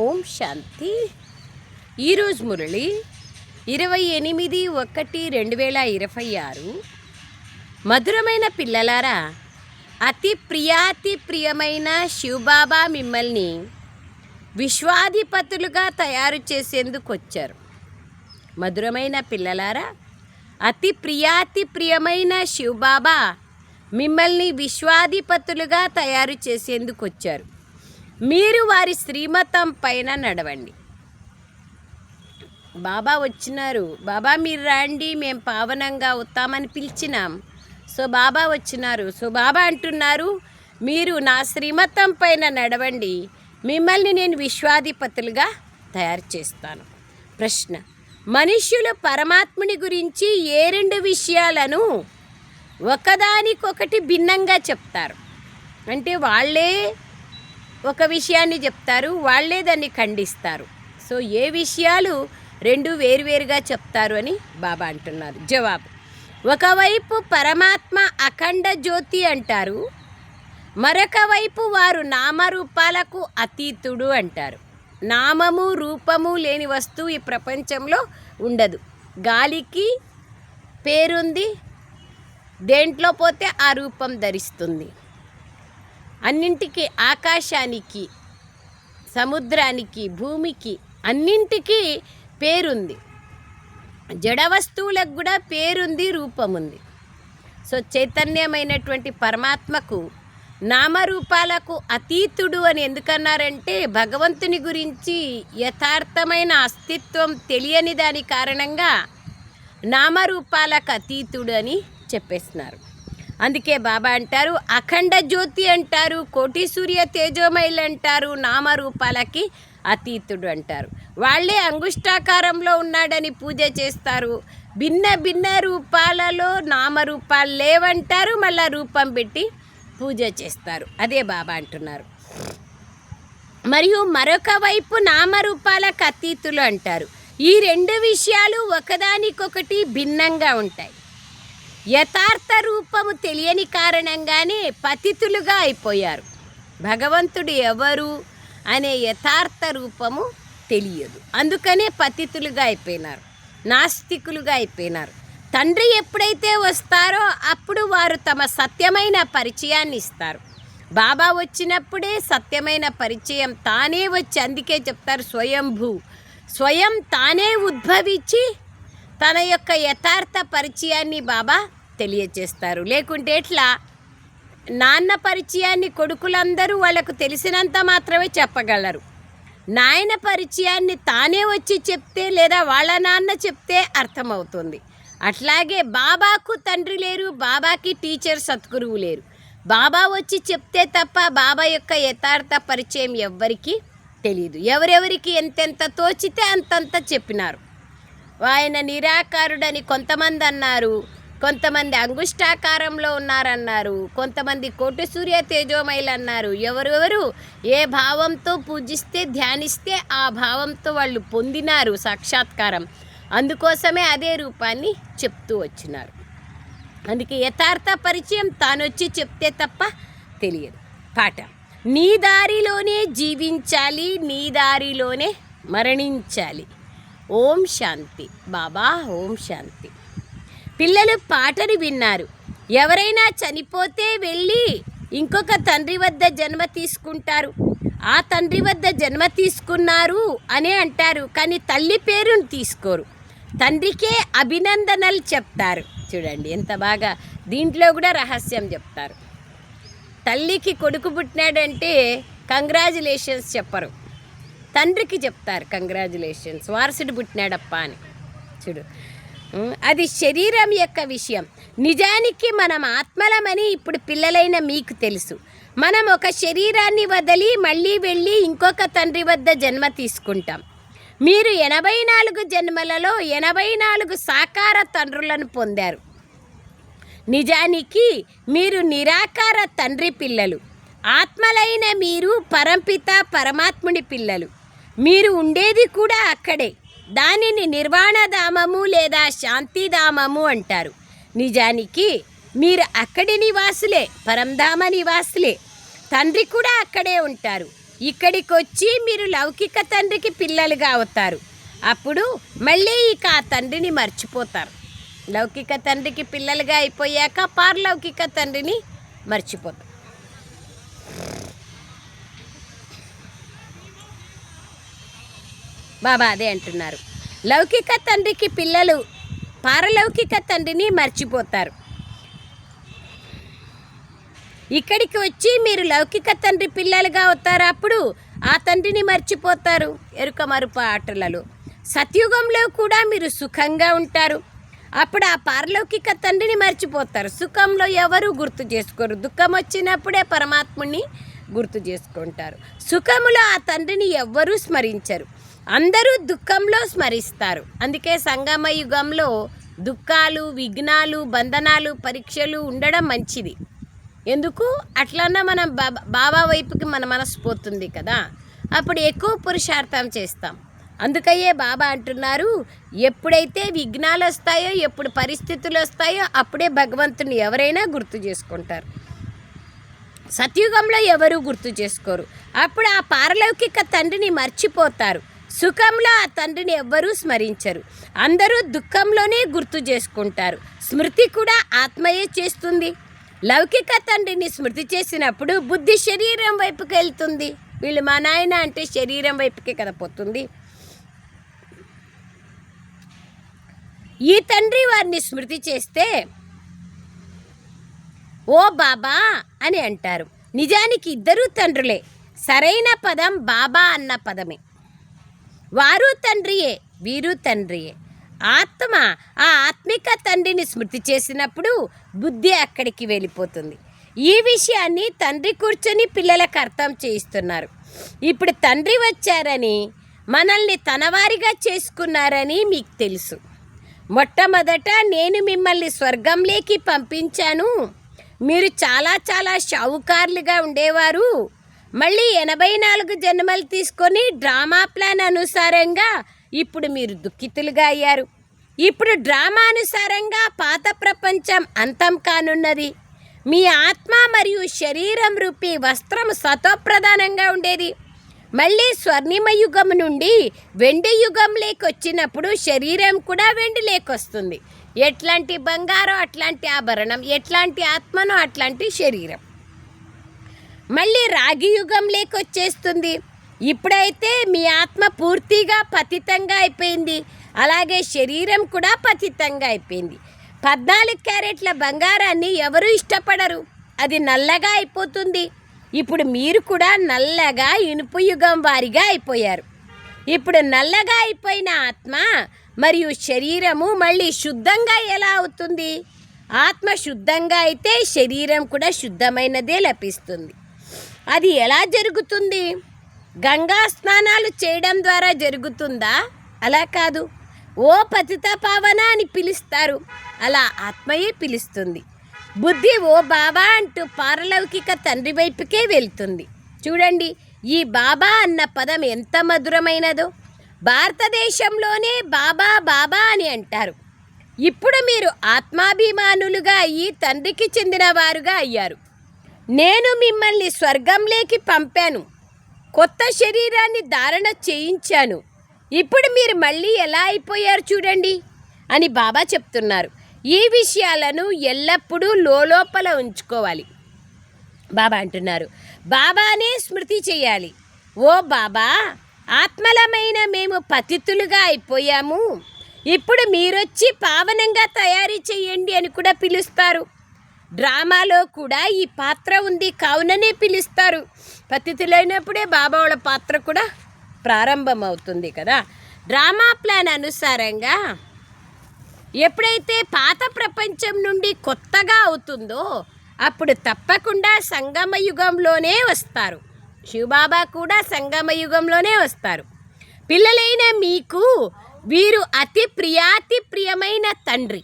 ఓం శాంతి. ఈరోజు మురళి 28/1/2026. మధురమైన పిల్లలారా, అతి ప్రియమైన శివబాబా మిమ్మల్ని విశ్వాధిపతులుగా తయారు చేసేందుకు వచ్చారు. మధురమైన పిల్లలారా, అతి ప్రియమైన శివబాబా మిమ్మల్ని విశ్వాధిపతులుగా తయారు చేసేందుకు వచ్చారు. మీరు వారి శ్రీమతం పైన నడవండి. బాబా వచ్చినారు. బాబా మీరు రండి, మేము పావనంగా అవుతామని పిలిచినాం. సో బాబా వచ్చినారు. సో బాబా అంటున్నారు, మీరు నా శ్రీమతం పైన నడవండి, మిమ్మల్ని నేను విశ్వాధిపతులుగా తయారు చేస్తాను. ప్రశ్న: మనుష్యులు పరమాత్ముని గురించి ఏ రెండు విషయాలను ఒకదానికొకటి భిన్నంగా చెప్తారు? అంటే వాళ్ళే ఒక విషయాన్ని చెప్తారు, వాళ్ళే దాన్ని ఖండిస్తారు. సో ఏ విషయాలు రెండు వేరువేరుగా చెప్తారు అని బాబా అంటున్నారు. జవాబు: ఒకవైపు పరమాత్మ అఖండ జ్యోతి అంటారు, మరొక వైపు వారు నామరూపాలకు అతీతుడు అంటారు. నామము రూపము లేని వస్తువు ఈ ప్రపంచంలో ఉండదు. గాలికి పేరుంది, దేంట్లో పోతే ఆ రూపం ధరిస్తుంది. అన్నింటికి, ఆకాశానికి, సముద్రానికి, భూమికి, అన్నింటికీ పేరుంది. జడ వస్తువులకు కూడా పేరుంది, రూపముంది. సో చైతన్యమైనటువంటి పరమాత్మకు నామరూపాలకు అతీతుడు అని ఎందుకన్నారంటే, భగవంతుని గురించి యథార్థమైన అస్తిత్వం తెలియని దాని కారణంగా నామరూపాలకు అతీతుడు అని చెప్పేస్తున్నారు. అందుకే బాబా అంటారు, అఖండ జ్యోతి అంటారు, కోటి సూర్య తేజోమయులు అంటారు, నామరూపాలకి అతీతుడు అంటారు. వాళ్ళే అంగుష్టాకారంలో ఉన్నాడని పూజ చేస్తారు. భిన్న రూపాలలో నామరూపాలు లేవంటారు, మళ్ళీ రూపం పెట్టి పూజ చేస్తారు. అదే బాబా అంటున్నారు. మరియు మరొక వైపు నామరూపాలకు అతీతులు అంటారు. ఈ రెండు విషయాలు ఒకదానికొకటి భిన్నంగా ఉంటాయి. యథార్థ రూపము తెలియని కారణంగానే పతితులుగా అయిపోయారు. భగవంతుడు ఎవరు అనే యథార్థ రూపము తెలియదు, అందుకనే పతితులుగా అయిపోయినారు, నాస్తికులుగా అయిపోయినారు. తండ్రి ఎప్పుడైతే వస్తారో అప్పుడు వారు తమ సత్యమైన పరిచయాన్ని ఇస్తారు. బాబా వచ్చినప్పుడే సత్యమైన పరిచయం తానే వచ్చి, అందుకే చెప్తారు స్వయంభూ, స్వయం తానే ఉద్భవించి తన యొక్క యథార్థ పరిచయాన్ని బాబా తెలియచేస్తారు. లేకుంటే ఎట్లా? నాన్న పరిచయాన్ని కొడుకులందరూ వాళ్ళకు తెలిసినంత మాత్రమే చెప్పగలరు. నాయన పరిచయాన్ని తానే వచ్చి చెప్తే లేదా వాళ్ళ నాన్న చెప్తే అర్థమవుతుంది. అట్లాగే బాబాకు తండ్రి లేరు, బాబాకి టీచర్ సద్గురువు లేరు. బాబా వచ్చి చెప్తే తప్ప బాబా యొక్క యథార్థ పరిచయం ఎవ్వరికీ తెలియదు. ఎవరెవరికి ఎంతెంత తోచితే అంతంత చెప్పినారు. ఆయన నిరాకారుడని కొంతమంది అన్నారు, కొంతమంది అంగుష్టాకారంలో ఉన్నారన్నారు, కొంతమంది కోటి సూర్య తేజోమయులు అన్నారు. ఎవరెవరు ఏ భావంతో పూజిస్తే ధ్యానిస్తే ఆ భావంతో వాళ్ళు పొందినారు సాక్షాత్కారం. అందుకోసమే అదే రూపాన్ని చెప్తూ వచ్చినారు. అందుకే యథార్థ పరిచయం తానొచ్చి చెప్తే తప్ప తెలియదు. పాట: నీ దారిలోనే జీవించాలి, నీ దారిలోనే మరణించాలి. ఓం శాంతి. బాబా ఓం శాంతి. పిల్లలు పాటను విన్నారు. ఎవరైనా చనిపోతే వెళ్ళి ఇంకొక తండ్రి వద్ద జన్మ తీసుకుంటారు. ఆ తండ్రి వద్ద జన్మ తీసుకున్నారు అనే అంటారు, కానీ తల్లి పేరును తీసుకోరు. తండ్రికే అభినందనలు చెప్తారు. చూడండి ఎంత బాగా, దీంట్లో కూడా రహస్యం చెప్తారు. తల్లికి కొడుకు పుట్టినాడంటే కంగ్రాచులేషన్స్ చెప్పరు, తండ్రికి చెప్తారు కంగ్రాచులేషన్స్, వారసుడు పుట్టినాడప్ప అని. చూడు, అది శరీరం యొక్క విషయం. నిజానికి మనం ఆత్మలమని ఇప్పుడు పిల్లలైన మీకు తెలుసు. మనం ఒక శరీరాన్ని వదిలి మళ్ళీ వెళ్ళి ఇంకొక తండ్రి వద్ద జన్మ తీసుకుంటాం. మీరు 84 జన్మలలో 84 సాకార తండ్రులను పొందారు. నిజానికి మీరు నిరాకార తండ్రి పిల్లలు. ఆత్మలైన మీరు పరంపిత పరమాత్ముని పిల్లలు. మీరు ఉండేది కూడా అక్కడే. దానిని నిర్వాణధామము లేదా శాంతిధామము అంటారు. నిజానికి మీరు అక్కడి నివాసులే, పరంధామ నివాసులే. తండ్రి కూడా అక్కడే ఉంటారు. ఇక్కడికి వచ్చి మీరు లౌకిక తండ్రికి పిల్లలుగా అవుతారు. అప్పుడు మళ్ళీ ఇక ఆ తండ్రిని మర్చిపోతారు. లౌకిక తండ్రికి పిల్లలుగా అయిపోయాక పారలౌకిక తండ్రిని మర్చిపోతారు. బాబా అదే అంటున్నారు, లౌకిక తండ్రికి పిల్లలు పారలౌకిక తండ్రిని మర్చిపోతారు. ఇక్కడికి వచ్చి మీరు లౌకిక తండ్రి పిల్లలుగా అవుతారు. అప్పుడు ఆ తండ్రిని మర్చిపోతారు ఎరుక మరుపు ఆటలలో. సత్యుగంలో కూడా మీరు సుఖంగా ఉంటారు. అప్పుడు ఆ పారలౌకిక తండ్రిని మర్చిపోతారు. సుఖంలో ఎవరు గుర్తు చేసుకోరు. దుఃఖం వచ్చినప్పుడే పరమాత్ముని గుర్తు చేసుకుంటారు. సుఖములో ఆ తండ్రిని ఎవ్వరూ స్మరించరు. అందరూ దుఃఖంలో స్మరిస్తారు. అందుకే సంగమ యుగంలో దుఃఖాలు, విఘ్నాలు, బంధనాలు, పరీక్షలు ఉండడం మంచిది. ఎందుకు అట్లన్నా మనం బాబా వైపుకి మన మనసు పోతుంది కదా, అప్పుడు ఎక్కువ పురుషార్థం చేస్తాం. అందుకయ్యే బాబా అంటున్నారు, ఎప్పుడైతే విఘ్నాలు వస్తాయో, ఎప్పుడు పరిస్థితులు వస్తాయో అప్పుడే భగవంతుని ఎవరైనా గుర్తు చేసుకుంటారు. సత్యుగంలో ఎవరు గుర్తు చేసుకోరు. అప్పుడు ఆ పారలౌకిక తండ్రిని మర్చిపోతారు. సుఖంలో ఆ తండ్రిని ఎవ్వరూ స్మరించరు. అందరూ దుఃఖంలోనే గుర్తు చేసుకుంటారు. స్మృతి కూడా ఆత్మయే చేస్తుంది. లౌకిక తండ్రిని స్మృతి చేసినప్పుడు బుద్ధి శరీరం వైపుకి వెళ్తుంది. వీళ్ళు మా నాయన అంటే శరీరం వైపుకే కదా పోతుంది. ఈ తండ్రి వారిని స్మృతి చేస్తే ఓ బాబా అని అంటారు. నిజానికి ఇద్దరూ తండ్రులే. సరైన పదం బాబా అన్న పదమే. వారు తండ్రియే, వీరు తండ్రియే. ఆత్మ ఆ ఆత్మిక తండ్రిని స్మృతి చేసినప్పుడు బుద్ధి అక్కడికి వెళ్ళిపోతుంది. ఈ విషయాన్ని తండ్రి కూర్చొని పిల్లలకు అర్థం చేయిస్తున్నారు. ఇప్పుడు తండ్రి వచ్చారని, మనల్ని తనవారిగా చేసుకున్నారని మీకు తెలుసు. మొట్టమొదట నేను మిమ్మల్ని స్వర్గంలోకి పంపించాను. మీరు చాలా చాలా షావుకారులుగా ఉండేవారు. మళ్ళీ 84 జన్మలు తీసుకొని డ్రామా ప్లాన్ అనుసారంగా ఇప్పుడు మీరు దుఃఖితులుగా అయ్యారు. ఇప్పుడు డ్రామా అనుసారంగా పాత ప్రపంచం అంతం కానున్నది. మీ ఆత్మ మరియు శరీరం రూపీ వస్త్రం సతోప్రధానంగా ఉండేది. మళ్ళీ స్వర్ణిమ యుగం నుండి వెండి యుగంలోకి వచ్చినప్పుడు శరీరం కూడా వెండి లేకొస్తుంది. ఎట్లాంటి బంగారం అట్లాంటి ఆభరణం, ఎట్లాంటి ఆత్మనో అట్లాంటి శరీరం. మళ్ళీ రాగి యుగం లేకొచ్చేస్తుంది. ఇప్పుడైతే మీ ఆత్మ పూర్తిగా పతితంగా అయిపోయింది. అలాగే శరీరం కూడా పతితంగా అయిపోయింది. 14 క్యారెట్ల బంగారాన్ని ఎవరు ఇష్టపడరు. అది నల్లగా అయిపోతుంది. ఇప్పుడు మీరు కూడా నల్లగా ఇనుపు యుగం వారిగా అయిపోయారు. ఇప్పుడు నల్లగా అయిపోయిన ఆత్మ మరియు శరీరము మళ్ళీ శుద్ధంగా ఎలా అవుతుంది? ఆత్మ శుద్ధంగా అయితే శరీరం కూడా శుద్ధమైనదే లభిస్తుంది. అది ఎలా జరుగుతుంది? గంగా స్నానాలు చేయడం ద్వారా జరుగుతుందా? అలా కాదు. ఓ పతిత పావన అని పిలుస్తారు. అలా ఆత్మయే పిలుస్తుంది. బుద్ధి ఓ బాబా అంటూ పారలౌకిక తండ్రి వైపుకే వెళ్తుంది. చూడండి, ఈ బాబా అన్న పదం ఎంత మధురమైనదో. భారతదేశంలోనే బాబా బాబా అని అంటారు. ఇప్పుడు మీరు ఆత్మాభిమానులుగా అయ్యి తండ్రికి చెందిన వారుగా అయ్యారు. నేను మిమ్మల్ని స్వర్గంలోకి పంపాను. కొత్త శరీరాన్ని ధారణ చేయించాను. ఇప్పుడు మీరు మళ్ళీ ఎలా అయిపోయారు చూడండి అని బాబా చెప్తున్నారు. ఈ విషయాలను ఎల్లప్పుడూ లోపల ఉంచుకోవాలి. బాబా అంటున్నారు, బాబానే స్మృతి చేయాలి. ఓ బాబా, ఆత్మలమైన మేము పతితులుగా అయిపోయాము. ఇప్పుడు మీరొచ్చి పావనంగా తయారీ చేయండి అని కూడా పిలుస్తారు. డ్రామాలో కూడా ఈ పాత్ర ఉంది కావుననే పిలుస్తారు. పతితులైనప్పుడే బాబా వాళ్ళ పాత్ర కూడా ప్రారంభమవుతుంది కదా. డ్రామా ప్లాన్ అనుసారంగా ఎప్పుడైతే పాత ప్రపంచం నుండి కొత్తగా అవుతుందో అప్పుడు తప్పకుండా సంగమ యుగంలోనే వస్తారు. శివబాబా కూడా సంగమ యుగంలోనే వస్తారు. పిల్లలైన మీకు వీరు అతి ప్రియమైన తండ్రి.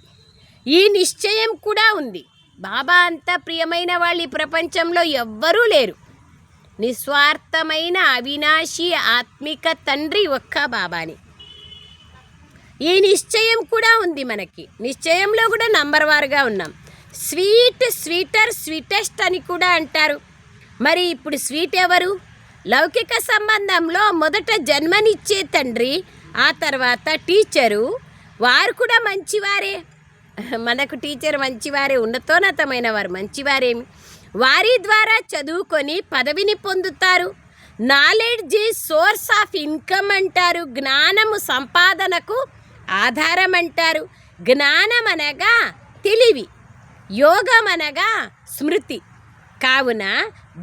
ఈ నిశ్చయం కూడా ఉంది. బాబా అంత ప్రియమైన వాళ్ళు ఈ ప్రపంచంలో ఎవ్వరూ లేరు. నిస్వార్థమైన అవినాశి ఆత్మిక తండ్రి ఒక్క బాబాని. ఈ నిశ్చయం కూడా ఉంది మనకి. నిశ్చయంలో కూడా నంబర్ వారుగా ఉన్నాం. స్వీటెస్ట్ అని కూడా అంటారు. మరి ఇప్పుడు స్వీట్ ఎవరు? లౌకిక సంబంధంలో మొదట జన్మనిచ్చే తండ్రి, ఆ తర్వాత టీచరు, వారు కూడా మంచివారే. మనకు టీచర్ మంచివారే, ఉన్నతోన్నతమైన వారు మంచివారేమి. వారి ద్వారా చదువుకొని పదవిని పొందుతారు. Knowledge is source of income అంటారు. జ్ఞానము సంపాదనకు ఆధారం అంటారు. జ్ఞానం అనగా తెలివి, యోగం అనగా స్మృతి. కావున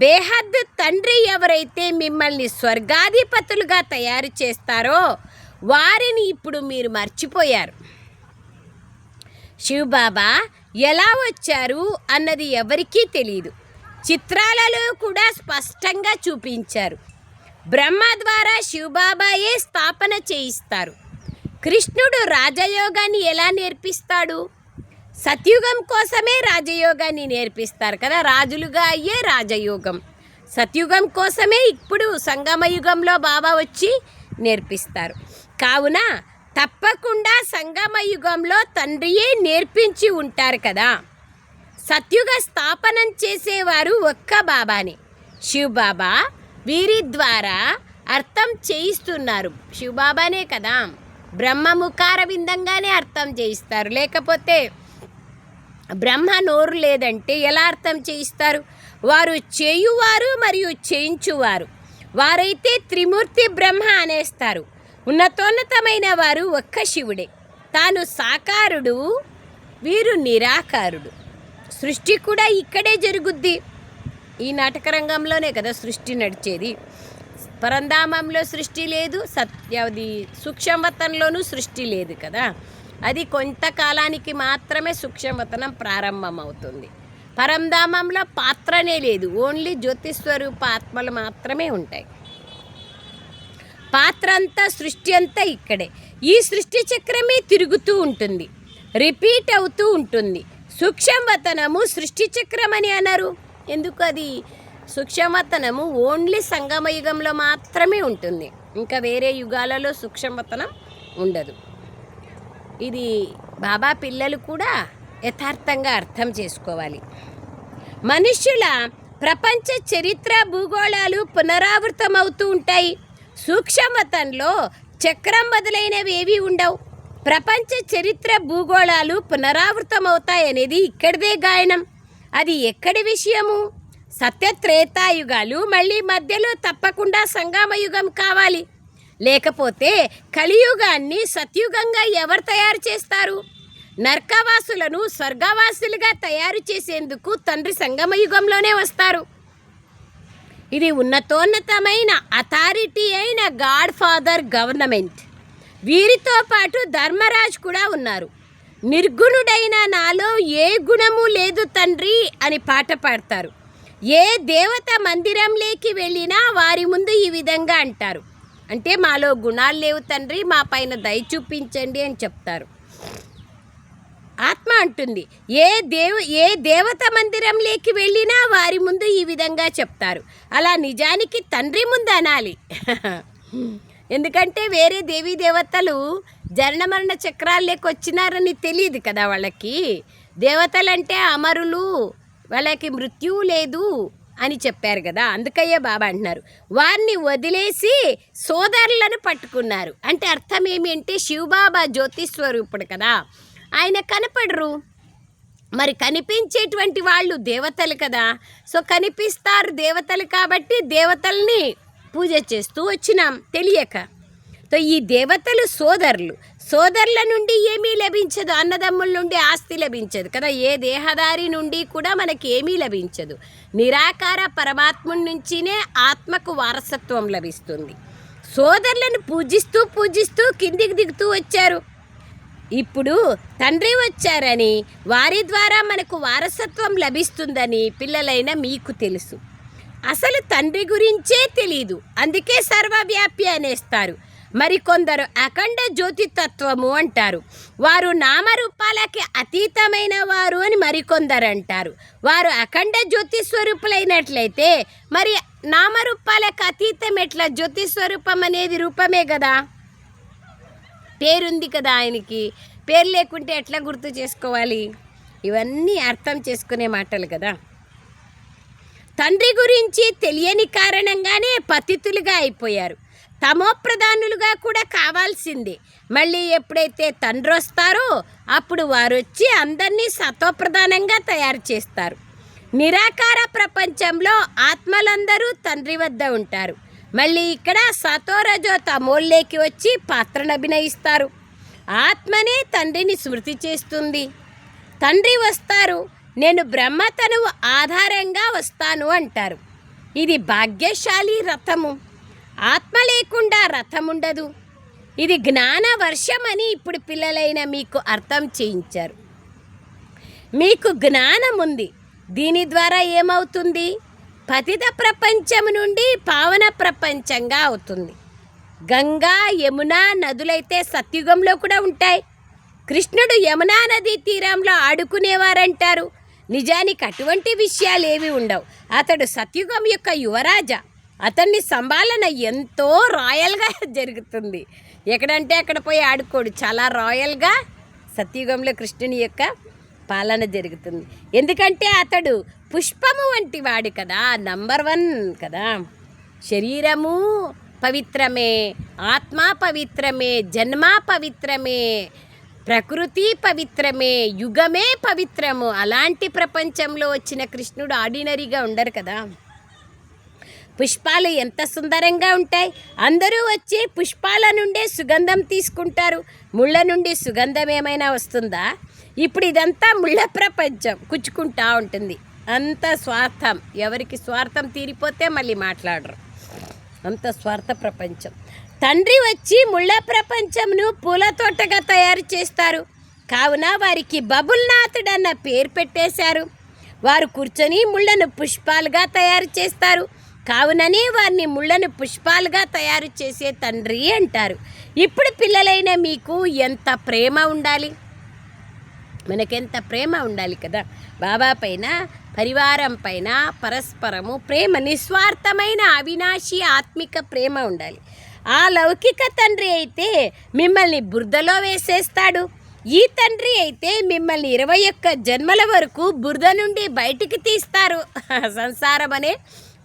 బేహద్దు తండ్రి ఎవరైతే మిమ్మల్ని స్వర్గాధిపతులుగా తయారు చేస్తారో వారిని ఇప్పుడు మీరు మర్చిపోయారు. శివబాబా ఎలా వచ్చారు అన్నది ఎవరికీ తెలియదు. చిత్రాలలో కూడా స్పష్టంగా చూపించారు. బ్రహ్మ ద్వారా శివబాబాయే స్థాపన చేయిస్తారు. కృష్ణుడు రాజయోగాన్ని ఎలా నేర్పిస్తాడు? సత్యుగం కోసమే రాజయోగాన్ని నేర్పిస్తారు కదా. రాజులుగా అయ్యే రాజయోగం సత్యుగం కోసమే ఇప్పుడు సంగమయుగంలో బాబా వచ్చి నేర్పిస్తారు. కావున తప్పకుండా సంగమయుగంలో తండ్రియే నేర్పించి ఉంటారు కదా. సత్యుగ స్థాపనం చేసేవారు ఒక్క బాబానే, శివబాబా. వీరి ద్వారా అర్థం చేయిస్తున్నారు శివబాబానే కదా. బ్రహ్మముఖార విందంగానే అర్థం చేయిస్తారు. లేకపోతే బ్రహ్మ నోరు లేదంటే ఎలా అర్థం చేయిస్తారు? వారు చేయువారు మరియు చేయించువారు. వారైతే త్రిమూర్తి బ్రహ్మ అనేస్తారు. ఉన్నతోన్నతమైన వారు ఒక్క శివుడే. తాను సాకారుడు, వీరు నిరాకారుడు. సృష్టి కూడా ఇక్కడే జరుగుద్ది. ఈ నాటక రంగంలోనే కదా సృష్టి నడిచేది. పరంధామంలో సృష్టి లేదు, సత్యవది సూక్ష్మవతంలోనూ సృష్టి లేదు కదా. అది కొంతకాలానికి మాత్రమే సూక్ష్మవతనం ప్రారంభమవుతుంది. పరంధామంలో పాత్రనే లేదు, ఓన్లీ జ్యోతిస్వరూప ఆత్మలు మాత్రమే ఉంటాయి. పాత్ర అంతా సృష్టి అంతా ఇక్కడే. ఈ సృష్టి చక్రమే తిరుగుతూ ఉంటుంది, రిపీట్ అవుతూ ఉంటుంది. సూక్ష్మవతనము సృష్టి చక్రం అని అన్నారు. ఎందుకు? అది సూక్ష్మవతనము ఓన్లీ సంగమయుగంలో మాత్రమే ఉంటుంది. ఇంకా వేరే యుగాలలో సూక్ష్మవతనం ఉండదు. ఇది బాబా పిల్లలు కూడా యథార్థంగా అర్థం చేసుకోవాలి. మనుష్యుల ప్రపంచ చరిత్ర భూగోళాలు పునరావృతమవుతూ ఉంటాయి. సూక్ష్మవతంలో చక్రం మొదలైనవి ఏవి ఉండవు. ప్రపంచ చరిత్ర భూగోళాలు పునరావృతమవుతాయనేది ఇక్కడిదే గాయనం. అది ఎక్కడి విషయము? సత్యత్రేతాయుగాలు మళ్ళీ మధ్యలో తప్పకుండా సంగమయుగం కావాలి. లేకపోతే కలియుగాన్ని సత్యుగంగా ఎవరు తయారు చేస్తారు? నరకవాసులను స్వర్గవాసులుగా తయారు చేసేందుకు తండ్రి సంగమయుగంలోనే వస్తారు. ఇది ఉన్నతోన్నతమైన అథారిటీ అయిన గాడ్ ఫాదర్ గవర్నమెంట్. వీరితో పాటు ధర్మరాజు కూడా ఉన్నారు. నిర్గుణుడైన నాలో ఏ గుణము లేదు తండ్రి అని పాట పాడతారు. ఏ దేవత మందిరంలోకి వెళ్ళినా వారి ముందు ఈ విధంగా అంటారు. అంటే మాలో గుణాలు లేవు తండ్రి, మా పైన దయ చూపించండి అని చెప్తారు. ఆత్మ అంటుంది, ఏ దేవత మందిరంలోకి వెళ్ళినా వారి ముందు ఈ విధంగా చెప్తారు. అలా నిజానికి తండ్రి ముందు అనాలి. ఎందుకంటే వేరే దేవీ దేవతలు జనన మరణ చక్రాల్లోకి వచ్చినారని తెలియదు కదా వాళ్ళకి. దేవతలంటే అమరులు, వాళ్ళకి మృత్యువు లేదు అని చెప్పారు కదా. అందుకయ్యే బాబా అంటున్నారు, వారిని వదిలేసి సోదరులను పట్టుకున్నారు. అంటే అర్థం ఏమి అంటే శివబాబా జ్యోతిస్వరూపుడు కదా, ఆయన కనపడరు. మరి కనిపించేటువంటి వాళ్ళు దేవతలు కదా. సో కనిపిస్తారు దేవతలు కాబట్టి దేవతల్ని పూజ చేస్తూ వచ్చినాం తెలియక. సో ఈ దేవతలు సోదరుల నుండి ఏమీ లభించదు. అన్నదమ్ముల నుండి ఆస్తి లభించదు కదా. ఏ దేహదారి నుండి కూడా మనకి ఏమీ లభించదు. నిరాకార పరమాత్ముడి నుంచినే ఆత్మకు వారసత్వం లభిస్తుంది. సోదరులను పూజిస్తూ కిందికి దిగుతూ వచ్చారు. ఇప్పుడు తండ్రి వచ్చారని, వారి ద్వారా మనకు వారసత్వం లభిస్తుందని పిల్లలైన మీకు తెలుసు. అసలు తండ్రి గురించే తెలీదు, అందుకే సర్వవ్యాపి అనేస్తారు. మరికొందరు అఖండ జ్యోతితత్వము అంటారు. వారు నామరూపాలకి అతీతమైన వారు అని మరికొందరు అంటారు. వారు అఖండ జ్యోతి స్వరూపులైనట్లయితే మరి నామరూపాలకు అతీతం ఎట్లా? జ్యోతి స్వరూపం అనేది రూపమే కదా, పేరుంది కదా ఆయనకి. పేరు లేకుంటే ఎట్లా గుర్తు చేసుకోవాలి? ఇవన్నీ అర్థం చేసుకునే మాటలు కదా. తండ్రి గురించి తెలియని కారణంగానే పతితులుగా అయిపోయారు. తమోప్రధానులుగా కూడా కావాల్సిందే. మళ్ళీ ఎప్పుడైతే తండ్రి వస్తారో అప్పుడు వారు వచ్చి అందరినీ సతోప్రధానంగా తయారు చేస్తారు. నిరాకార ప్రపంచంలో ఆత్మలందరూ తండ్రి వద్ద ఉంటారు. మళ్ళీ ఇక్కడ సతోరజో తమోల్లోకి వచ్చి పాత్రను అభినయిస్తారు. ఆత్మనే తండ్రిని స్మృతి చేస్తుంది. తండ్రి వస్తారు, నేను బ్రహ్మతనువు ఆధారంగా వస్తాను అంటారు. ఇది భాగ్యశాలి రథము. ఆత్మ లేకుండా రథం ఉండదు. ఇది జ్ఞాన వర్షం అని ఇప్పుడు పిల్లలైన మీకు అర్థం చేయించారు. మీకు జ్ఞానం ఉంది. దీని ద్వారా ఏమవుతుంది? పతిత ప్రపంచం నుండి పావన ప్రపంచంగా అవుతుంది. గంగా యమున నదులైతే సత్యుగంలో కూడా ఉంటాయి. కృష్ణుడు యమునా నదీ తీరంలో ఆడుకునేవారంటారు. నిజానికి అటువంటి విషయాలు ఏవి ఉండవు. అతడు సత్యుగం యొక్క యువరాజా. అతన్ని సంభాలన ఎంతో రాయల్గా జరుగుతుంది. ఎక్కడంటే అక్కడ పోయి ఆడుకోడు. చాలా రాయల్గా సత్యుగంలో కృష్ణుని యొక్క పాలన జరుగుతుంది. ఎందుకంటే అతడు పుష్పము వంటి వాడు కదా, నంబర్ 1 కదా. శరీరము పవిత్రమే, ఆత్మ పవిత్రమే, జన్మ పవిత్రమే, ప్రకృతి పవిత్రమే, యుగమే పవిత్రము. అలాంటి ప్రపంచంలో వచ్చిన కృష్ణుడు ఆర్డినరీగా ఉండరు కదా. పుష్పాలు ఎంత సుందరంగా ఉంటాయి. అందరూ వచ్చి పుష్పాల నుండే సుగంధం తీసుకుంటారు. ముళ్ళ నుండి సుగంధం ఏమైనా వస్తుందా? ఇప్పుడు ఇదంతా ముళ్ళ ప్రపంచం, కుచ్చుకుంటా ఉంటుంది. అంత స్వార్థం. ఎవరికి స్వార్థం తీరిపోతే మళ్ళీ మాట్లాడరు. అంత స్వార్థ ప్రపంచం. తండ్రి వచ్చి ముళ్ళ ప్రపంచంను పూల తోటగా తయారు చేస్తారు. కావున వారికి బబుల్నాథుడు అన్న పేరు పెట్టేశారు. వారు కూర్చొని ముళ్ళను పుష్పాలుగా తయారు చేస్తారు. కావుననే వారిని ముళ్ళను పుష్పాలుగా తయారు చేసే తండ్రి అంటారు. ఇప్పుడు పిల్లలైన మీకు ఎంత ప్రేమ ఉండాలి, మనకెంత ప్రేమ ఉండాలి కదా. బాబా పైన, పరివారం పైన పరస్పరము ప్రేమ, నిస్వార్థమైన అవినాశి ఆత్మిక ప్రేమ ఉండాలి. ఆ లౌకిక తండ్రి అయితే మిమ్మల్ని బురదలో వేసేస్తాడు. ఈ తండ్రి అయితే మిమ్మల్ని 21 జన్మల వరకు బురద నుండి బయటికి తీస్తారు. సంసారం అనే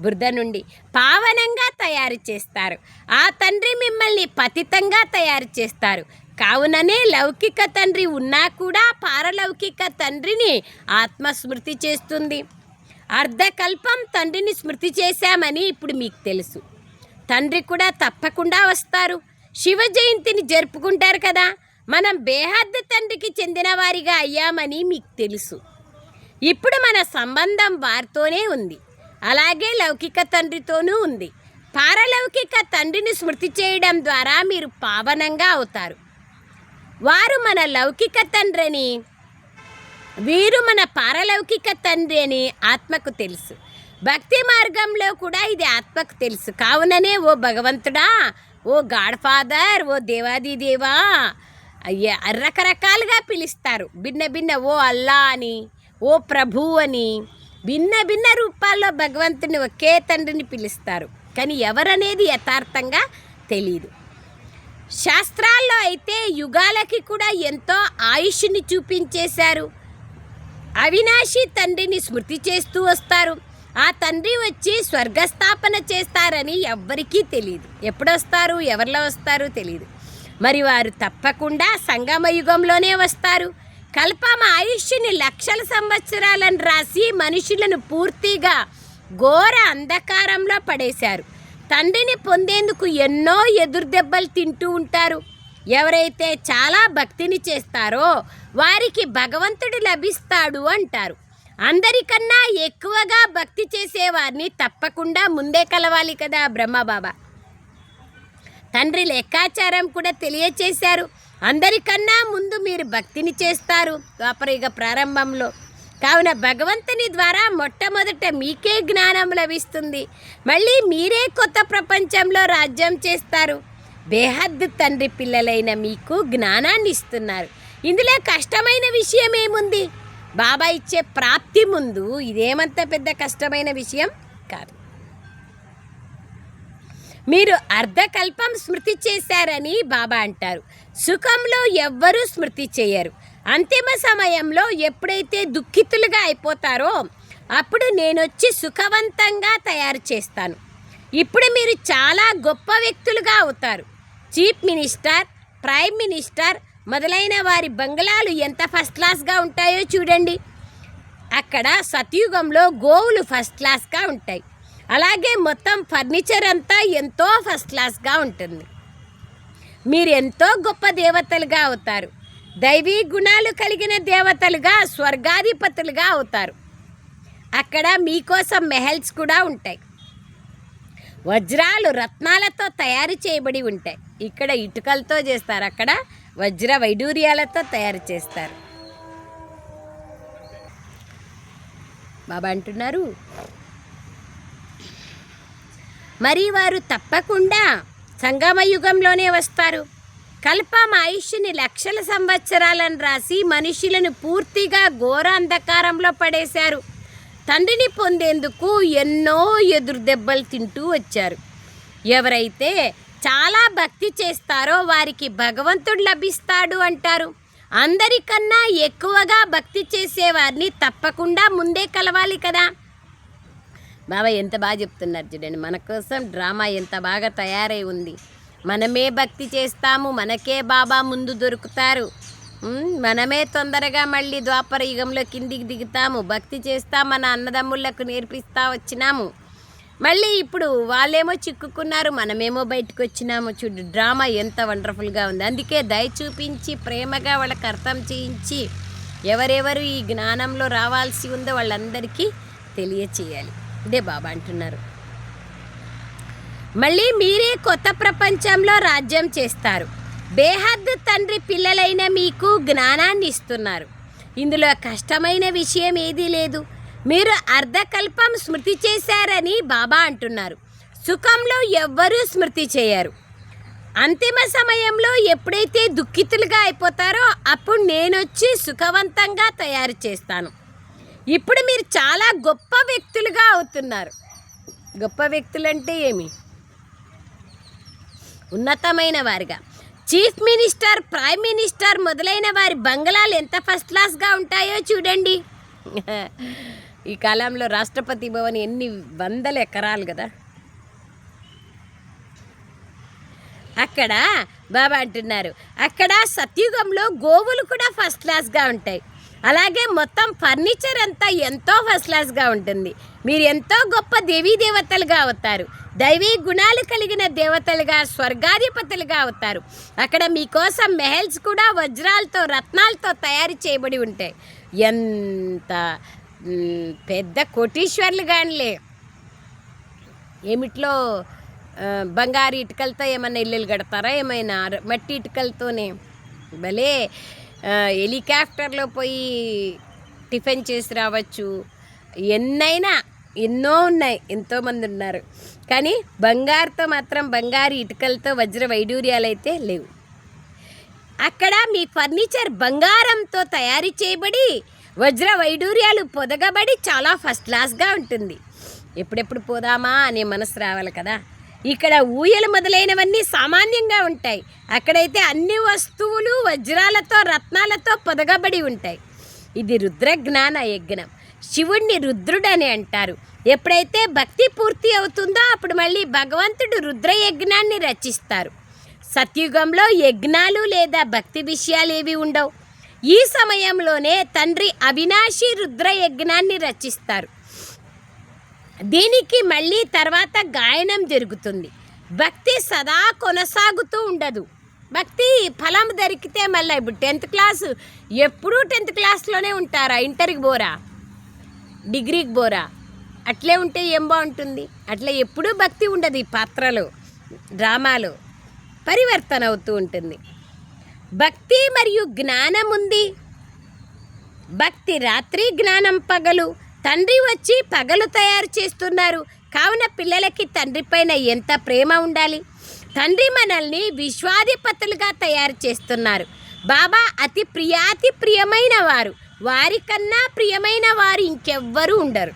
బురద నుండి పావనంగా తయారు చేస్తారు. ఆ తండ్రి మిమ్మల్ని పతితంగా తయారు చేస్తారు. కావుననే లౌకిక తండ్రి ఉన్నా కూడా పారలౌకిక తండ్రిని ఆత్మస్మృతి చేస్తుంది. అర్ధకల్పం తండ్రిని స్మృతి చేశామని ఇప్పుడు మీకు తెలుసు. తండ్రి కూడా తప్పకుండా వస్తారు. శివ జయంతిని జరుపుకుంటారు కదా. మనం బేహద్దు తండ్రికి చెందిన వారిగా అయ్యామని మీకు తెలుసు. ఇప్పుడు మన సంబంధం వారితోనే ఉంది. అలాగే లౌకిక తండ్రితోనూ ఉంది. పారలౌకిక తండ్రిని స్మృతి చేయడం ద్వారా మీరు పావనంగా అవుతారు. వారు మన లౌకిక తండ్రి అని, వీరు మన పారలౌకిక తండ్రి అని ఆత్మకు తెలుసు. భక్తి మార్గంలో కూడా ఇది ఆత్మకు తెలుసు. కావుననే ఓ భగవంతుడా, ఓ గాడ్ ఫాదర్, ఓ దేవాది దేవా అయ్యా రకరకాలుగా పిలుస్తారు. భిన్న భిన్న ఓ అల్లా అని, ఓ ప్రభు అని, భిన్న భిన్న రూపాల్లో భగవంతుని ఒకే తండ్రిని పిలుస్తారు. కానీ ఎవరనేది యథార్థంగా తెలియదు. శాస్త్రాల్లో అయితే యుగాలకి కూడా ఎంతో ఆయుష్ని చూపించేశారు. అవినాశి తండ్రిని స్మృతి చేస్తూ వస్తారు. ఆ తండ్రి వచ్చి స్వర్గస్థాపన చేస్తారని ఎవ్వరికీ తెలియదు. ఎప్పుడొస్తారు, ఎవరిలో వస్తారో తెలియదు. మరి వారు తప్పకుండా సంగమ యుగంలోనే వస్తారు. కల్పం ఆయుష్ని లక్షల సంవత్సరాలను రాసి మనుషులను పూర్తిగా ఘోర అంధకారంలో పడేశారు. తండ్రిని పొందేందుకు ఎన్నో ఎదురుదెబ్బలు తింటూ ఉంటారు. ఎవరైతే చాలా భక్తిని చేస్తారో వారికి భగవంతుడు లభిస్తాడు అంటారు. అందరికన్నా ఎక్కువగా భక్తి చేసేవారిని తప్పకుండా ముందే కలవాలి కదా బ్రహ్మబాబా. తండ్రి లెక్కాచారం కూడా తెలియచేశారు. అందరికన్నా ముందు మీరు భక్తిని చేస్తారు ద్వాపరయుగ ప్రారంభంలో. కావున భగవంతుని ద్వారా మొట్టమొదట మీకే జ్ఞానం లభిస్తుంది. మళ్ళీ మీరే కొత్త ప్రపంచంలో రాజ్యం చేస్తారు. బేహద్దు తండ్రి పిల్లలైన మీకు జ్ఞానాన్ని ఇస్తున్నారు. ఇందులో కష్టమైన విషయం ఏముంది? బాబా ఇచ్చే ప్రాప్తి ముందు ఇదేమంత పెద్ద కష్టమైన విషయం కాదు. మీరు అర్ధకల్పం స్మృతి చేశారని బాబా అంటారు. సుఖంలో ఎవ్వరూ స్మృతి చేయరు. అంతిమ సమయంలో ఎప్పుడైతే దుఃఖితులుగా అయిపోతారో అప్పుడు నేనొచ్చి సుఖవంతంగా తయారు చేస్తాను. ఇప్పుడు మీరు చాలా గొప్ప వ్యక్తులుగా అవుతారు. చీఫ్ మినిస్టర్, ప్రైమ్ మినిస్టర్ మొదలైన వారి బంగ్లాలు ఎంత ఫస్ట్ క్లాస్గా ఉంటాయో చూడండి. అక్కడ సతయుగంలో గోవులు ఫస్ట్ క్లాస్గా ఉంటాయి. అలాగే మొత్తం ఫర్నిచర్ అంతా ఎంతో ఫస్ట్ క్లాస్గా ఉంటుంది. మీరు ఎంతో గొప్ప దేవతలుగా అవుతారు. దైవీ గుణాలు కలిగిన దేవతలుగా, స్వర్గాధిపతులుగా అవుతారు. అక్కడ మీకోసం మెహల్స్ కూడా ఉంటాయి. వజ్రాలు రత్నాలతో తయారు చేయబడి ఉంటాయి. ఇక్కడ ఇటుకలతో చేస్తారు, అక్కడ వజ్ర వైడూర్యాలతో తయారు చేస్తారు. బాబా అంటున్నారు, మరి వారు తప్పకుండా సంగమ యుగంలోనే వస్తారు. కల్పం ఆయుష్ని లక్షల సంవత్సరాలను రాసి మనుషులను పూర్తిగా ఘోర అంధకారంలో పడేశారు. తండ్రిని పొందేందుకు ఎన్నో ఎదురు దెబ్బలు తింటూ వచ్చారు. ఎవరైతే చాలా భక్తి చేస్తారో వారికి భగవంతుడు లభిస్తాడు అంటారు. అందరికన్నా ఎక్కువగా భక్తి చేసేవారిని తప్పకుండా ముందే కలవాలి కదా. బాబా ఎంత బాగా చెప్తున్నారు చూడండి. మన కోసం డ్రామా ఎంత బాగా తయారై ఉంది. మనమే భక్తి చేస్తాము, మనకే బాబా ముందు దొరుకుతారు. మనమే తొందరగా మళ్ళీ ద్వాపర యుగంలో కిందికి దిగుతాము. భక్తి చేస్తా మన అన్నదమ్ముళ్లకు నేర్పిస్తా వచ్చినాము. మళ్ళీ ఇప్పుడు వాళ్ళేమో చిక్కుకున్నారు, మనమేమో బయటకు వచ్చినాము. చూడు డ్రామా ఎంత వండర్ఫుల్గా ఉంది. అందుకే దయ చూపించి ప్రేమగా వాళ్ళకి అర్థం చేయించి ఎవరెవరు ఈ జ్ఞానంలో రావాల్సి ఉందో వాళ్ళందరికీ తెలియచేయాలి. ఇదే బాబా అంటున్నారు. మళ్ళీ మీరే కొత్త ప్రపంచంలో రాజ్యం చేస్తారు. బేహద్దు తండ్రి పిల్లలైన మీకు జ్ఞానాన్ని ఇస్తున్నారు. ఇందులో కష్టమైన విషయం ఏదీ లేదు. మీరు అర్ధకల్పం స్మృతి చేశారని బాబా అంటున్నారు. సుఖంలో ఎవ్వరూ స్మృతి చేయరు. అంతిమ సమయంలో ఎప్పుడైతే దుఃఖితులుగా అయిపోతారో అప్పుడు నేనొచ్చి సుఖవంతంగా తయారు చేస్తాను. ఇప్పుడు మీరు చాలా గొప్ప వ్యక్తులుగా అవుతున్నారు. గొప్ప వ్యక్తులంటే ఏమి? ఉన్నతమైన వారిగా. చీఫ్ మినిస్టర్, ప్రైమ్ మినిస్టర్ మొదలైన వారి బంగ్లాలు ఎంత ఫస్ట్ క్లాస్గా ఉంటాయో చూడండి. ఈ కాలంలో రాష్ట్రపతి భవన్ ఎన్ని వందల ఎకరాలు కదా. అక్కడ బాబా అంటున్నారు, అక్కడ సత్యుగంలో గోవులు కూడా ఫస్ట్ క్లాస్గా ఉంటాయి. అలాగే మొత్తం ఫర్నిచర్ అంతా ఎంతో ఫస్ట్ క్లాస్గా ఉంటుంది. మీరు ఎంతో గొప్ప దేవీ దేవతలుగా అవుతారు. దైవీ గుణాలు కలిగిన దేవతలుగా, స్వర్గాధిపతులుగా అవుతారు. అక్కడ మీకోసం మెహల్స్ కూడా వజ్రాలతో, రత్నాలతో తయారు చేయబడి ఉంటాయి. ఎంత పెద్ద కోటీశ్వర్లు కానిలే. ఏమిట్లో బంగారు ఇటుకలతో ఏమైనా ఇల్లులు కడతారా? ఏమైనా మట్టి ఇటుకలతోనే భలే హెలికాప్టర్లో పోయి టిఫిన్ చేసి రావచ్చు. ఎన్నో ఉన్నాయి, ఎంతోమంది ఉన్నారు. కానీ బంగారుతో మాత్రం, బంగారు ఇటుకలతో వజ్ర వైడూర్యాలు అయితే లేవు. అక్కడ మీ ఫర్నిచర్ బంగారంతో తయారు చేయబడి వజ్ర వైడూర్యాలు పొదగబడి చాలా ఫస్ట్ క్లాస్గా ఉంటుంది. ఎప్పుడెప్పుడు పోదామా అనే మనసు రావాలి కదా. ఇక్కడ ఊయలు మొదలైనవన్నీ సామాన్యంగా ఉంటాయి. అక్కడైతే అన్ని వస్తువులు వజ్రాలతో, రత్నాలతో పొదగబడి ఉంటాయి. ఇది రుద్ర జ్ఞాన యజ్ఞం. శివుణ్ణి రుద్రుడని అంటారు. ఎప్పుడైతే భక్తి పూర్తి అవుతుందో అప్పుడు మళ్ళీ భగవంతుడు రుద్ర యజ్ఞాన్ని రచిస్తారు. సత్యుగంలో యజ్ఞాలు లేదా భక్తి విషయాలు ఏవి ఉండవు. ఈ సమయంలోనే తండ్రి అవినాశి రుద్ర యజ్ఞాన్ని రచిస్తారు. దీనికి మళ్ళీ తర్వాత గాయనం జరుగుతుంది. భక్తి సదా కొనసాగుతూ ఉండదు. భక్తి ఫలం దొరికితే మళ్ళీ ఇప్పుడు 10th క్లాసు ఎప్పుడూ 10th క్లాస్లోనే ఉంటారా? ఇంటర్కి పోరా, డిగ్రీకి పోరా? అట్లే ఉంటే ఏం బాగుంటుంది? అట్లా ఎప్పుడూ భక్తి ఉండదు. ఈ పాత్రలో, డ్రామాలో పరివర్తన అవుతూ ఉంటుంది. భక్తి మరియు జ్ఞానం ఉంది. భక్తి రాత్రి, జ్ఞానం పగలు. తండ్రి వచ్చి పగలు తయారు చేస్తున్నారు. కావున పిల్లలకి తండ్రి పైన ఎంత ప్రేమ ఉండాలి. తండ్రి మనల్ని విశ్వాధిపతులుగా తయారు చేస్తున్నారు. బాబా అతి ప్రియమైన వారు. వారికన్నా ప్రియమైన వారు ఇంకెవ్వరూ ఉండరు,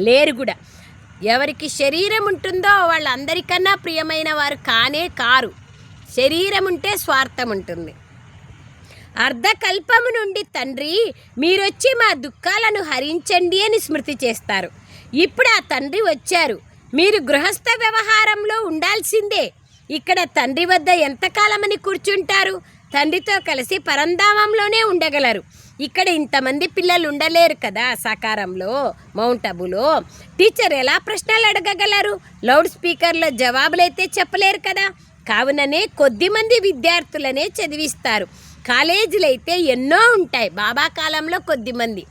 లేరు కూడా. ఎవరికి శరీరం ఉంటుందో వాళ్ళందరికన్నా ప్రియమైన వారు కానే కారు. శరీరం ఉంటే స్వార్థం ఉంటుంది. అర్ధకల్పము నుండి తండ్రి మీరొచ్చి మా దుఃఖాలను హరించండి అని స్మృతి చేస్తారు. ఇప్పుడు ఆ తండ్రి వచ్చారు, మీరు గృహస్థ వ్యవహారంలో ఉండాల్సిందే. ఇక్కడ తండ్రి వద్ద ఎంతకాలమని కూర్చుంటారు? తండ్రితో కలిసి పరంధామంలోనే ఉండగలరు. ఇక్కడ ఇంతమంది పిల్లలు ఉండలేరు కదా సాకారంలో, మౌంట్ అబులో. టీచర్ ఎలా ప్రశ్నలు అడగగలరు? లౌడ్ స్పీకర్లో జవాబులైతే చెప్పలేరు కదా. కావుననే కొద్దిమంది విద్యార్థులనే చదివిస్తారు. కాలేజీలు అయితే ఎన్నో ఉంటాయి. బాబా కాలంలో కొద్దిమంది,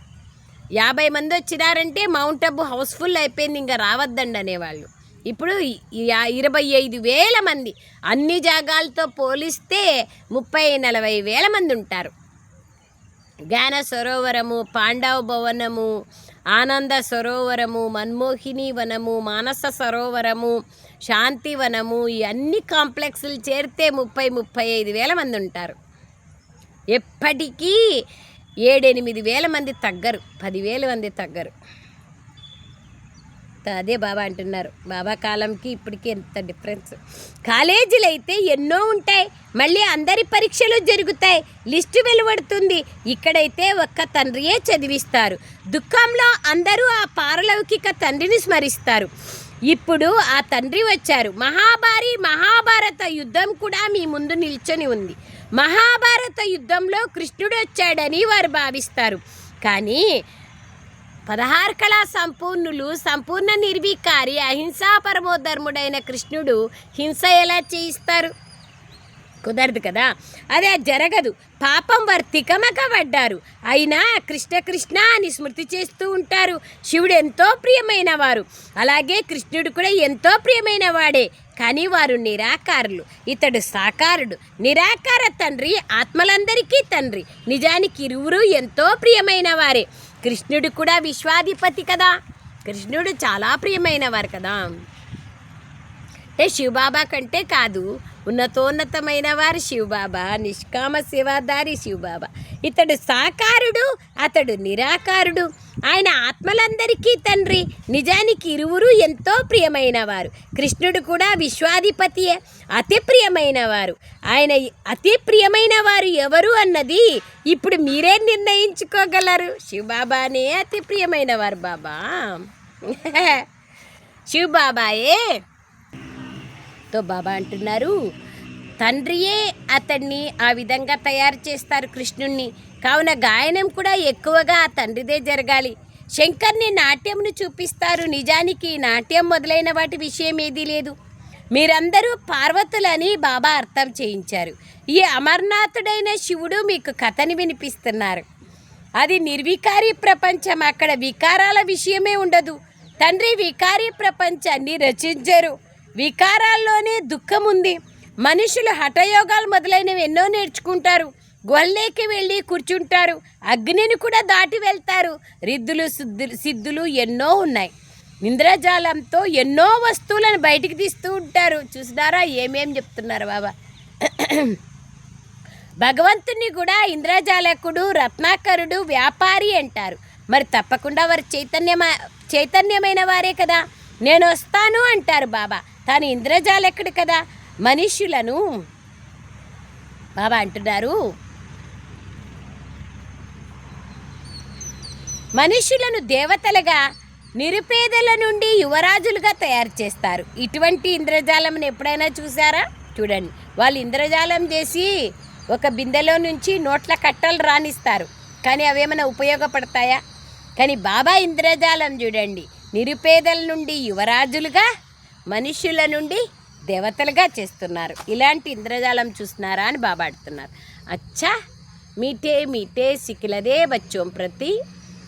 50 మంది వచ్చినారంటే మౌంట్ అబు హౌస్ఫుల్ అయిపోయింది, ఇంకా రావద్దండి అనేవాళ్ళు. ఇప్పుడు 25,000 మంది, అన్ని జాగాలతో పోలిస్తే 30-40 వేల మంది ఉంటారు. జ్ఞాన సరోవరము, పాండవ భవనము, ఆనంద సరోవరము, మన్మోహిని వనము, మానస సరోవరము, శాంతివనము, ఈ అన్ని కాంప్లెక్స్లు చేరితే 30-35 వేల మంది ఉంటారు. ఎప్పటికీ 7-8 వేల మంది తగ్గరు, 10,000 మంది తగ్గరు. అదే బాబా అంటున్నారు, బాబా కాలంకి ఇప్పటికీ ఎంత డిఫరెన్స్. కాలేజీలు అయితే ఎన్నో ఉంటాయి, మళ్ళీ అందరి పరీక్షలు జరుగుతాయి, లిస్టు వెలువడుతుంది. ఇక్కడైతే ఒక్క తండ్రియే చదివిస్తారు. దుఃఖంలో అందరూ ఆ పారలౌకిక తండ్రిని స్మరిస్తారు. ఇప్పుడు ఆ తండ్రి వచ్చారు. మహాభారత యుద్ధం కూడా మీ ముందు నిల్చొని ఉంది. మహాభారత యుద్ధంలో కృష్ణుడు వచ్చాడని వారు భావిస్తారు. కానీ 16 కళా సంపూర్ణులు, సంపూర్ణ నిర్వికారి, అహింసా పరమోధర్ముడైన కృష్ణుడు హింస ఎలా చేయిస్తారు? కుదరదు కదా, అదే జరగదు. పాపం వారు తికమకబడ్డారు, అయినా కృష్ణ కృష్ణ అని స్మృతి చేస్తూ ఉంటారు. శివుడు ఎంతో ప్రియమైన వారు, అలాగే కృష్ణుడు కూడా ఎంతో ప్రియమైన వాడే. కానీ వారు నిరాకారులు, ఇతడు సాకారుడు. నిరాకార తండ్రి ఆత్మలందరికీ తండ్రి. నిజానికి ఇరువురు ఎంతో ప్రియమైన వారే. కృష్ణుడు కూడా విశ్వాధిపతి కదా, కృష్ణుడు చాలా ప్రియమైన వారు కదా. అంటే శివబాబా కంటే కాదు, ఉన్నతోన్నతమైన వారు శివబాబా, నిష్కామ సేవాదారి శివబాబా. ఇతడు సాకారుడు, అతడు నిరాకారుడు. ఆయన ఆత్మలందరికీ తండ్రి. నిజానికి ఇరువురు ఎంతో ప్రియమైన వారు. కృష్ణుడు కూడా విశ్వాధిపతియే, అతి ప్రియమైన వారు. ఆయన అతి ప్రియమైన వారు ఎవరు అన్నది ఇప్పుడు మీరే నిర్ణయించుకోగలరు. శివబాబానే అతి ప్రియమైన వారు బాబా. శివబాబాయే. తో బాబా అంటున్నారు, తండ్రియే అతన్ని ఆ విధంగా తయారు చేస్తారు కృష్ణుణ్ణి. కావున గాయనం కూడా ఎక్కువగా ఆ తండ్రిదే జరగాలి. శంకర్ని నాట్యంను చూపిస్తారు. నిజానికి నాట్యం మొదలైన వాటి విషయం ఏదీ లేదు. మీరందరూ పార్వతులని బాబా అర్థం చేయించారు. ఈ అమర్నాథుడైన శివుడు మీకు కథని వినిపిస్తున్నారు. అది నిర్వికారి ప్రపంచం, అక్కడ వికారాల విషయమే ఉండదు. తండ్రి వికారి ప్రపంచాన్ని రచించరు. వికారాల్లోనే దుఃఖం ఉంది. మనుషులు హఠయోగాలు మొదలైనవి ఎన్నో నేర్చుకుంటారు. గొల్లేకి వెళ్ళి కూర్చుంటారు, అగ్నిని కూడా దాటి వెళ్తారు. రిద్దులు సిద్ధులు ఎన్నో ఉన్నాయి. ఇంద్రజాలంతో ఎన్నో వస్తువులను బయటికి తీస్తూ ఉంటారు. చూసినారా ఏమేం చెప్తున్నారు బాబా. భగవంతుని కూడా ఇంద్రజాలకుడు, రత్నాకరుడు, వ్యాపారి అంటారు. మరి తప్పకుండా వారు చైతన్యమైన వారే కదా. నేను వస్తాను అంటారు బాబా, తాను ఇంద్రజాలకుడు కదా. మనుష్యులను బాబా అంటున్నారు, మనుష్యులను దేవతలుగా, నిరుపేదల నుండి యువరాజులుగా తయారు చేస్తారు. ఇటువంటి ఇంద్రజాలంను ఎప్పుడైనా చూసారా? చూడండి, వాళ్ళు ఇంద్రజాలం చేసి ఒక బిందెలో నుంచి నోట్ల కట్టలు రాణిస్తారు, కానీ అవేమైనా ఉపయోగపడతాయా? కానీ బాబా ఇంద్రజాలం చూడండి, నిరుపేదల నుండి యువరాజులుగా, మనుష్యుల నుండి దేవతలుగా చేస్తున్నారు. ఇలాంటి ఇంద్రజాలం చూస్తున్నారా అని బాబా అడుగుతున్నారు. అచ్చా मीठे मीठे सिखलदे बच्चों प्रति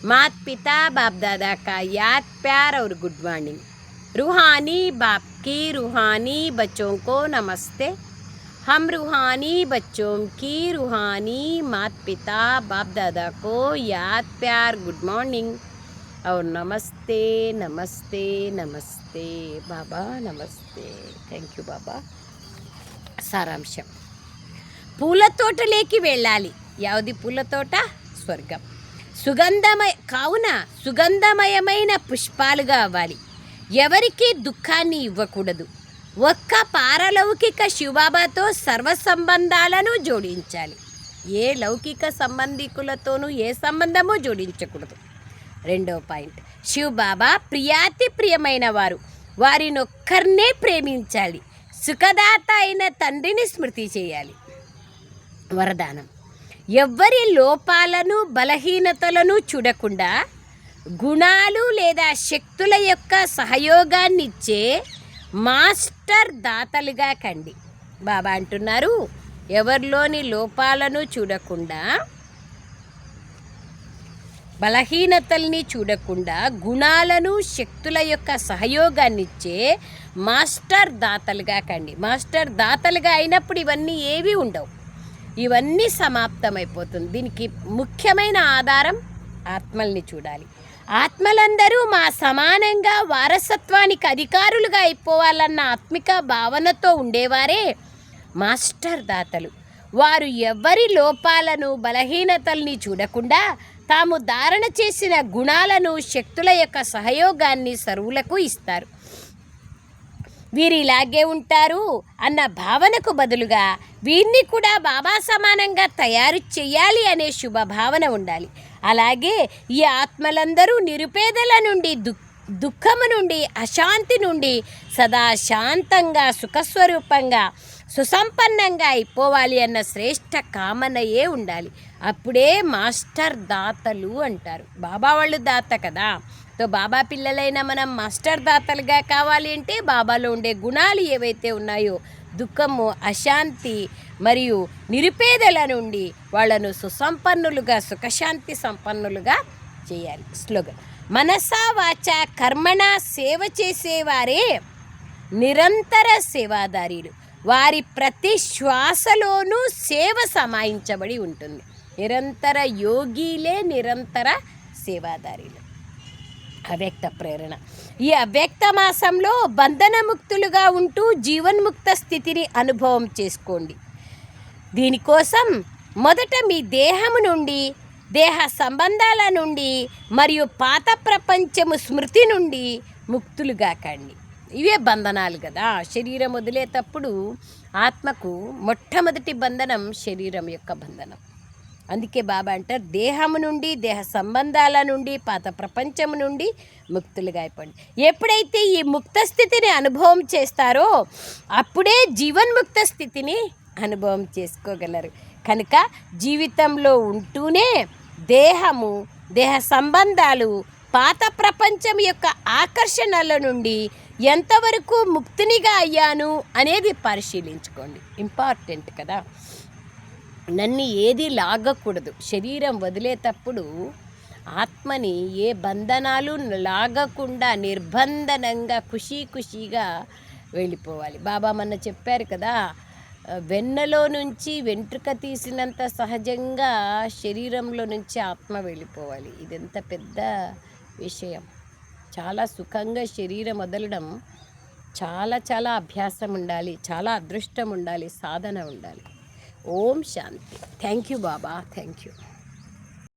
मात पिता बाप दादा का याद प्यार और गुड मॉर्निंग। रूहानी बाप की रूहानी बच्चों को नमस्ते। हम रूहानी बच्चों की रूहानी मात पिता बाप दादा को याद प्यार गुड मॉर्निंग और नमस्ते नमस्ते नमस्ते बाबा नमस्ते। थैंक यू बाबा। సారాంశం, పూల తోటలోకి వెళ్ళాలి. యావది పూల తోట? స్వర్గం. కావున సుగంధమయమైన పుష్పాలుగా అవ్వాలి. ఎవరికీ దుఃఖాన్ని ఇవ్వకూడదు. ఒక్క పారలౌకిక శివబాబాతో సర్వ సంబంధాలను జోడించాలి. ఏ లౌకిక సంబంధికులతోనూ ఏ సంబంధము జోడించకూడదు. రెండో పాయింట్, శివ్ బాబా ప్రియాతి ప్రియమైన వారు, వారినొక్కరినే ప్రేమించాలి, సుఖదాత అయిన తండ్రిని స్మృతి చేయాలి. వరదానం, ఎవ్వరి లోపాలను బలహీనతలను చూడకుండా గుణాలు లేదా శక్తుల యొక్క సహయోగాన్నిచ్చే మాస్టర్ దాతలుగా కండి. బాబా అంటున్నారు, ఎవరిలోని లోపాలను చూడకుండా, బలహీనతల్ని చూడకుండా గుణాలను శక్తుల యొక్క సహయోగాన్నిచ్చే మాస్టర్ దాతలుగా కండి. మాస్టర్ దాతలుగా అయినప్పుడు ఇవన్నీ ఏవి ఉండవు, ఇవన్నీ సమాప్తమైపోతుంది. దీనికి ముఖ్యమైన ఆధారం ఆత్మల్ని చూడాలి. ఆత్మలందరూ మా సమానంగా వారసత్వానికి అధికారులుగా అయిపోవాలన్న ఆత్మిక భావనతో ఉండేవారే మాస్టర్ దాతలు. వారు ఎవ్వరి లోపాలను బలహీనతల్ని చూడకుండా తాము ధారణ చేసిన గుణాలను శక్తుల యొక్క సహయోగాన్ని సర్వులకు ఇస్తారు. వీరు ఇలాగే ఉంటారు అన్న భావనకు బదులుగా వీరిని కూడా బాబా సమానంగా తయారు చేయాలి అనే శుభభావన ఉండాలి. అలాగే ఈ ఆత్మలందరూ నిరుపేదల నుండి దుఃఖము నుండి అశాంతి నుండి సదా శాంతంగా సుఖస్వరూపంగా సుసంపన్నంగా అయిపోవాలి అన్న శ్రేష్ఠ కామనయే ఉండాలి. అప్పుడే మాస్టర్ దాతలు అంటారు. బాబా వాళ్ళు దాత కదా. సో బాబా పిల్లలైన మనం మాస్టర్ దాతలుగా కావాలి అంటే బాబాలో ఉండే గుణాలు ఏవైతే ఉన్నాయో, దుఃఖము, అశాంతి మరియు నిరుపేదల నుండి వాళ్ళను సుసంపన్నులుగా సుఖశాంతి సంపన్నులుగా చేయాలి. స్లోగన్, మనసా వాచ కర్మణ సేవ చేసేవారే నిరంతర సేవాదారీలు. వారి ప్రతి శ్వాసలోనూ సేవ సమాయించబడి ఉంటుంది. నిరంతర యోగిలే నిరంతర సేవాదారీలు. అవ్యక్త ప్రేరణ, ఈ అవ్యక్త మాసంలో బంధనముక్తులుగా ఉంటూ జీవన్ముక్త స్థితిని అనుభవం చేసుకోండి. దీనికోసం మొదట మీ దేహము నుండి, దేహ సంబంధాల నుండి మరియు పాత ప్రపంచము స్మృతి నుండి ముక్తులుగా కండి. ఇవే బంధనాలు కదా. శరీరం వదిలేటప్పుడు ఆత్మకు మొట్టమొదటి బంధనం శరీరం యొక్క బంధనం. అందుకే బాబా అంటారు, దేహము నుండి, దేహ సంబంధాల నుండి, పాత ప్రపంచము నుండి ముక్తులుగా అయిపోండి. ఎప్పుడైతే ఈ ముక్త స్థితిని అనుభవం చేస్తారో అప్పుడే జీవన్ముక్త స్థితిని అనుభవం చేసుకోగలరు. కనుక జీవితంలో ఉంటూనే దేహము, దేహ సంబంధాలు, పాత ప్రపంచం యొక్క ఆకర్షణల నుండి ఎంతవరకు ముక్తినిగా అయ్యాను అనేది పరిశీలించుకోండి. ఇంపార్టెంట్ కదా. నన్ను ఏది లాగకూడదు. శరీరం వదిలేటప్పుడు ఆత్మని ఏ బంధనాలు లాగకుండా నిర్బంధనంగా ఖుషీగా వెళ్ళిపోవాలి. బాబా మొన్న చెప్పారు కదా, వెన్నలో నుంచి వెంట్రుక తీసినంత సహజంగా శరీరంలో నుంచి ఆత్మ వెళ్ళిపోవాలి. ఇదెంత పెద్ద విషయం. చాలా సుఖంగా శరీరం వదలడం చాలా అభ్యాసం ఉండాలి, చాలా అదృష్టం ఉండాలి, సాధన ఉండాలి. ఓం శాంతి. Thank you Baba, thank you.